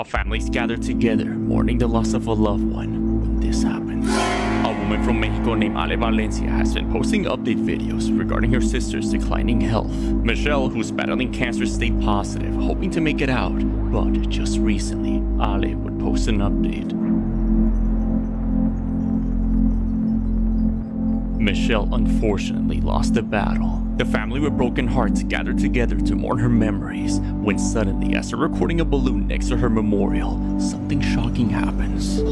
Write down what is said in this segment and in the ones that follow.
how families gather together mourning the loss of a loved one when this happens. A woman from Mexico named Ale Valencia has been posting update videos regarding her sister's declining health. Michelle, who's battling cancer, stayed positive, hoping to make it out, but just recently, Ale would post an update. Michelle unfortunately lost the battle. The family with broken hearts gathered together to mourn her memories when suddenly, as they're recording a balloon next to her memorial, something shocking happens.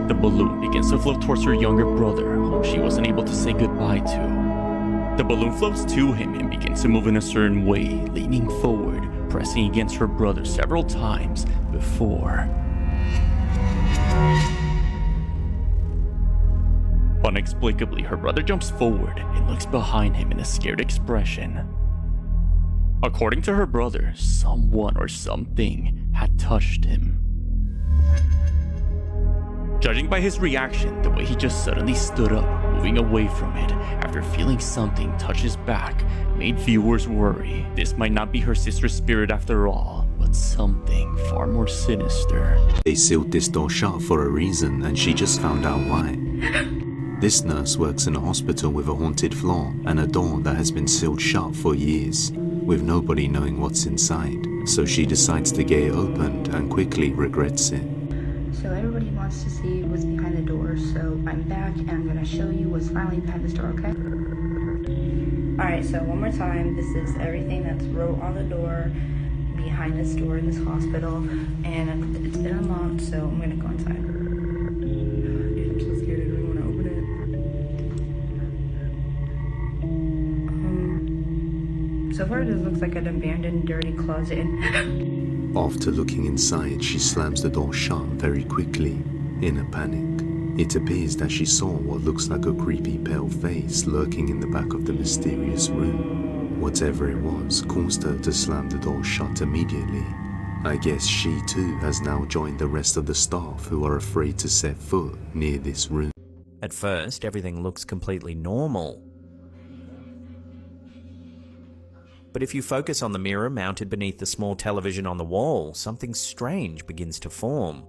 The balloon begins to float towards her younger brother, whom she wasn't able to say goodbye to. The balloon floats to him and begins to move in a certain way, leaning forward, pressing against her brother several times before. Inexplicably, her brother jumps forward and looks behind him in a scared expression. According to her brother, someone or something had touched him. Judging by his reaction, the way he just suddenly stood up, moving away from it after feeling something touch his back, made viewers worry. This might not be her sister's spirit after all, but something far more sinister. They sealed this door shut for a reason, and she just found out why. This nurse works in a hospital with a haunted floor and a door that has been sealed shut for years, with nobody knowing what's inside. So she decides to get it opened and quickly regrets it. So everybody wants to see what's behind the door, so I'm back and I'm gonna show you what's finally behind this door, okay? Alright, so one more time, this is everything that's wrote on the door, behind this door in this hospital, and it's been unlocked, so I'm gonna go inside. Dude, I'm so scared, I don't even wanna open it. So far this looks like an abandoned, dirty closet. After looking inside, she slams the door shut very quickly, in a panic. It appears that she saw what looks like a creepy pale face lurking in the back of the mysterious room. Whatever it was caused her to slam the door shut immediately. I guess she too has now joined the rest of the staff who are afraid to set foot near this room. At first, everything looks completely normal. But if you focus on the mirror mounted beneath the small television on the wall, something strange begins to form.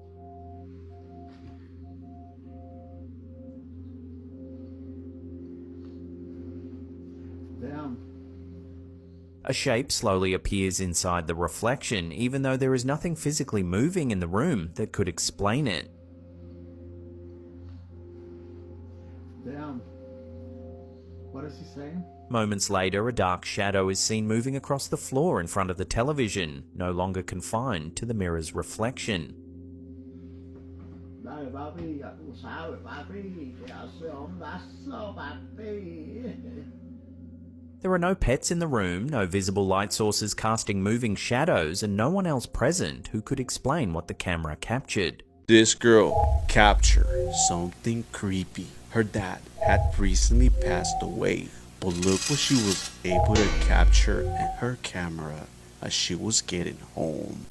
Damn. A shape slowly appears inside the reflection, even though there is nothing physically moving in the room that could explain it. Damn. What is he saying? Moments later, a dark shadow is seen moving across the floor in front of the television, no longer confined to the mirror's reflection. Đây papi, sao vậy papi? Ông đã sao papi? There are no pets in the room, no visible light sources casting moving shadows, and no one else present who could explain what the camera captured. This girl captured something creepy. Her dad had recently passed away, but look what she was able to capture in her camera as she was getting home.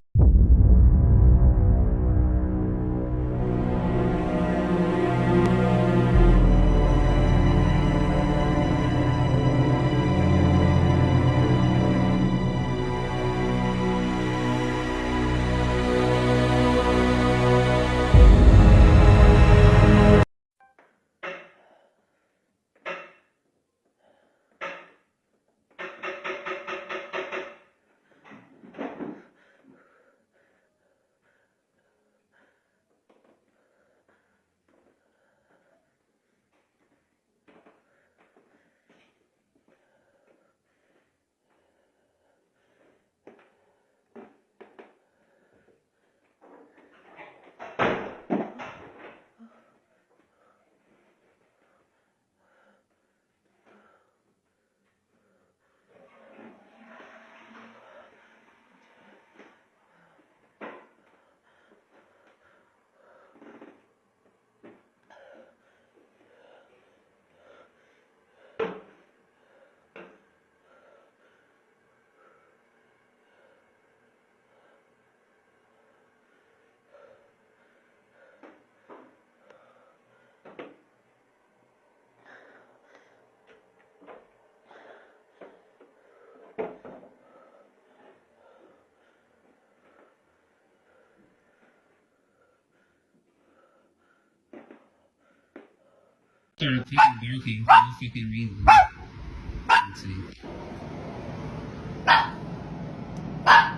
started fucking barking for no fucking reason.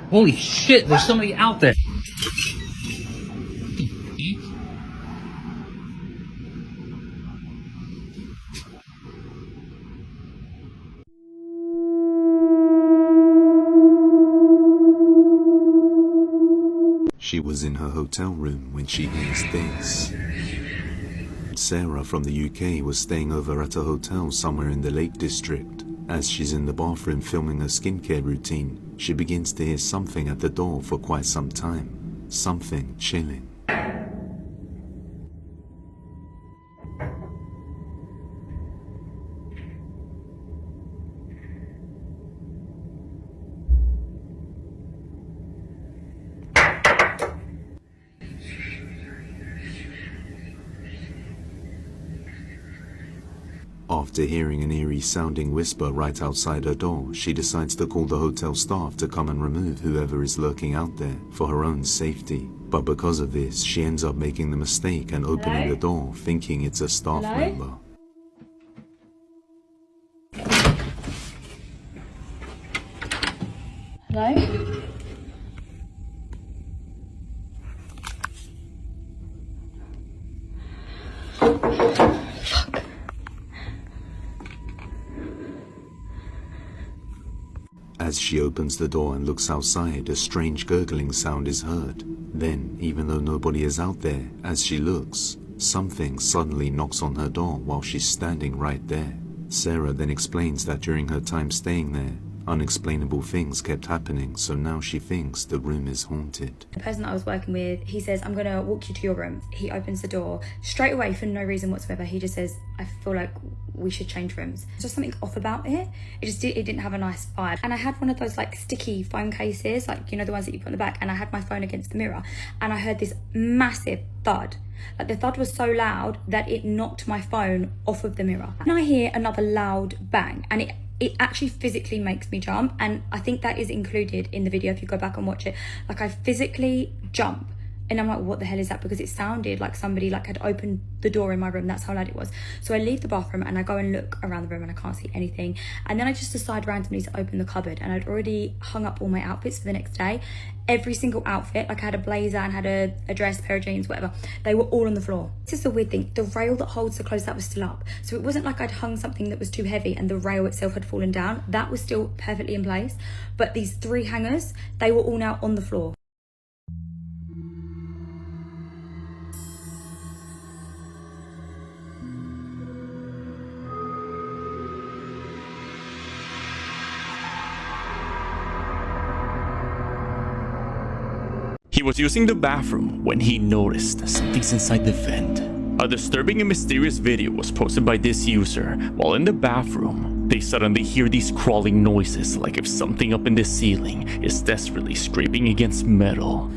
Holy shit, there's somebody out there! She was in her hotel room when she hears this. Sarah from the UK was staying over at a hotel somewhere in the Lake District. As she's in the bathroom filming her skincare routine, she begins to hear something at the door for quite some time. Something chilling. After hearing an eerie sounding whisper right outside her door, she decides to call the hotel staff to come and remove whoever is lurking out there for her own safety. But because of this, she ends up making the mistake and opening the door thinking it's a staff member. Hello? As she opens the door and looks outside, a strange gurgling sound is heard. Then, even though nobody is out there, as she looks, something suddenly knocks on her door while she's standing right there. Sarah then explains that during her time staying there, unexplainable things kept happening, so now she thinks the room is haunted. The person that I was working with, he says, I'm gonna walk you to your room. He opens the door straight away for no reason whatsoever. He just says, I feel like we should change rooms. There's just something off about it. It didn't have a nice vibe. And I had one of those like sticky phone cases, like, you know, the ones that you put in the back, and I had my phone against the mirror and I heard this massive thud. Like the thud was so loud that it knocked my phone off of the mirror. And I hear another loud bang, and it actually physically makes me jump, and I think that is included in the video if you go back and watch it. Like I physically jump and I'm like, what the hell is that? Because it sounded like somebody like had opened the door in my room. That's how loud it was. So I leave the bathroom and I go and look around the room and I can't see anything. And then I just decide randomly to open the cupboard, and I'd already hung up all my outfits for the next day. Every single outfit, like I had a blazer and had a dress, pair of jeans, whatever, they were all on the floor. This is the weird thing, the rail that holds the clothes, that was still up. So it wasn't like I'd hung something that was too heavy and the rail itself had fallen down. That was still perfectly in place. But these 3 hangers, they were all now on the floor. He was using the bathroom when he noticed something's inside the vent. A disturbing and mysterious video was posted by this user. While in the bathroom, they suddenly hear these crawling noises, like if something up in the ceiling is desperately scraping against metal.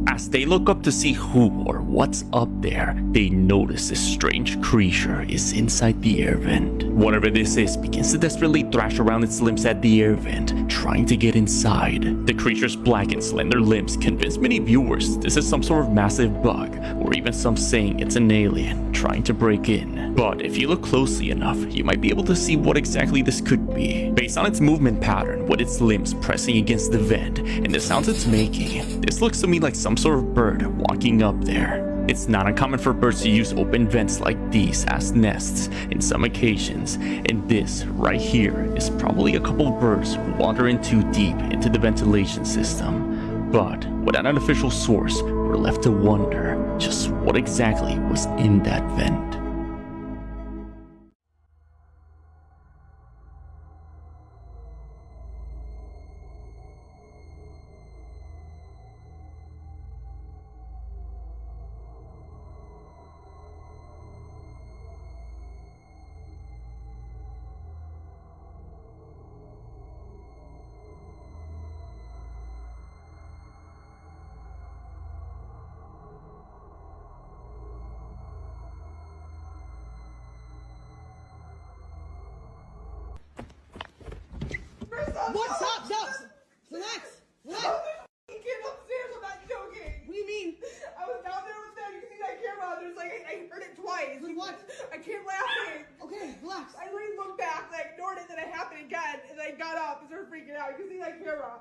As they look up to see who or what's up there, they notice a strange creature is inside the air vent. Whatever this is begins to desperately thrash around its limbs at the air vent, trying to get inside. The creature's black and slender limbs convince many viewers this is some sort of massive bug, or even some saying it's an alien trying to break in. But if you look closely enough, you might be able to see what exactly this could be. Based on its movement pattern, with its limbs pressing against the vent, and the sounds it's making, this looks to me like some sort of bird walking up there. It's not uncommon for birds to use open vents like these as nests in some occasions, and this right here is probably a couple birds wandering too deep into the ventilation system. But without an official source, we're left to wonder just what exactly was in that vent. What? Stop! Relax! He came upstairs, I'm not joking. What do you mean? I was down there with them, you can see that camera, there's like, I heard it twice. Like what? I kept laughing. Okay, relax. I literally looked back, and I ignored it, then it happened again, and I got up and started freaking out. You can see that camera.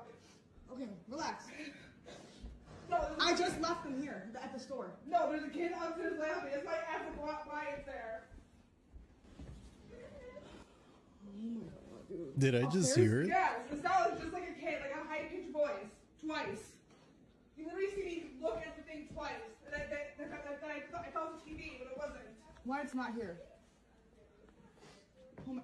Okay, relax. No, I just left them here at the store. No, there's a kid upstairs laughing. That's why I asked him why it's there. Did I just hear it? Yes, it sounded just like a kid, like a high-pitched voice. Twice. You literally see me look at the thing twice. And I thought it was TV, but it wasn't. Why it's not here? Oh my.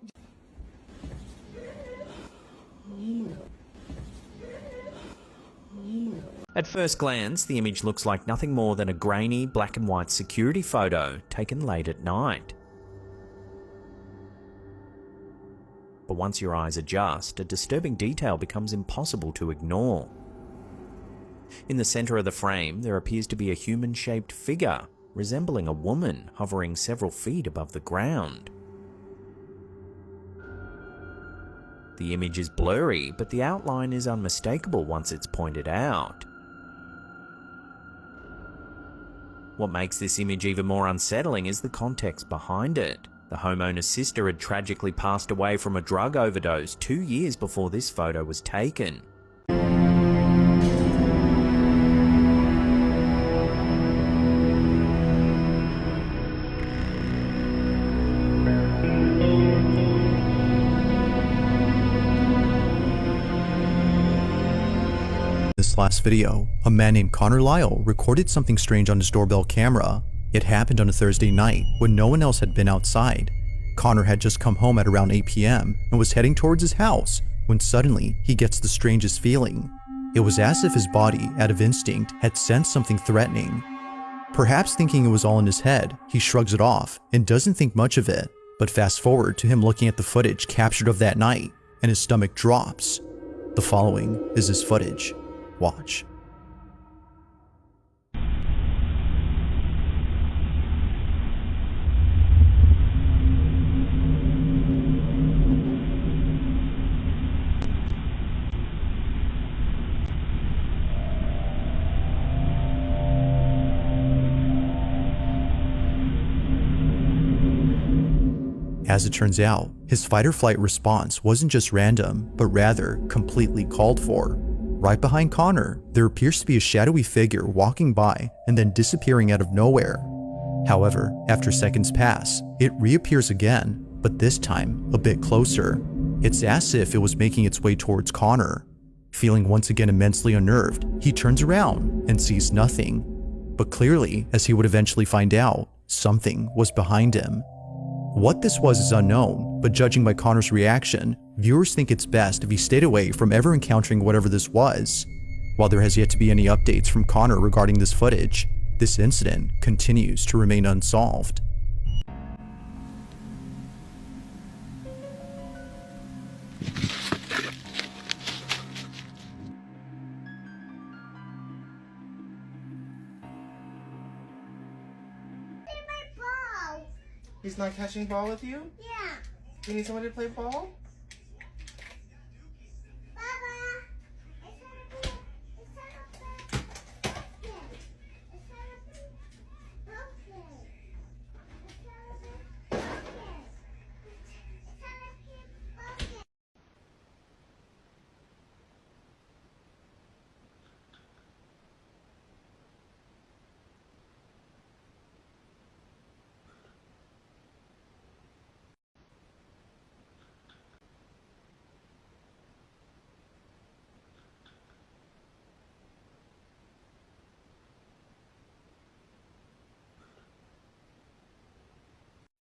At first glance, the image looks like nothing more than a grainy black and white security photo taken late at night. But once your eyes adjust, a disturbing detail becomes impossible to ignore. In the center of the frame, there appears to be a human-shaped figure, resembling a woman hovering several feet above the ground. The image is blurry, but the outline is unmistakable once it's pointed out. What makes this image even more unsettling is the context behind it. The homeowner's sister had tragically passed away from a drug overdose 2 years before this photo was taken. This last video, a man named Connor Lyle recorded something strange on his doorbell camera. It happened on a Thursday night when no one else had been outside. Connor had just come home at around 8 p.m. and was heading towards his house when suddenly he gets the strangest feeling. It was as if his body, out of instinct, had sensed something threatening. Perhaps thinking it was all in his head, he shrugs it off and doesn't think much of it. But fast forward to him looking at the footage captured of that night, and his stomach drops. The following is his footage. Watch. As it turns out, his fight-or-flight response wasn't just random, but rather completely called for. Right behind Connor, there appears to be a shadowy figure walking by and then disappearing out of nowhere. However, after seconds pass, it reappears again, but this time a bit closer. It's as if it was making its way towards Connor. Feeling once again immensely unnerved, he turns around and sees nothing. But clearly, as he would eventually find out, something was behind him. What this was is unknown, but judging by Connor's reaction, viewers think it's best if he stayed away from ever encountering whatever this was. While there has yet to be any updates from Connor regarding this footage, this incident continues to remain unsolved. He's not catching ball with you? Yeah. You need someone to play ball?